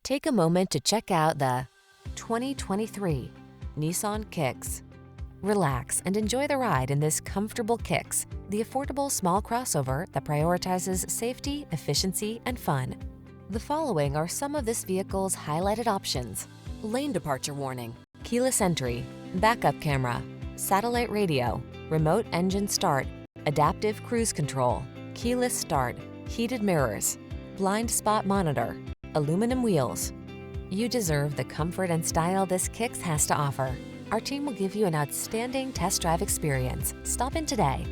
Take a moment to check out the 2023 Nissan Kicks. Relax and enjoy the ride in this comfortable Kicks, the affordable small crossover that prioritizes safety, efficiency, and fun. The following are some of this vehicle's highlighted options: lane departure warning, keyless entry, backup camera, satellite radio, remote engine start, adaptive cruise control, keyless start, heated mirrors, blind spot monitor, aluminum wheels. You deserve the comfort and style this Kicks has to offer. Our team will give you an outstanding test drive experience. Stop in today.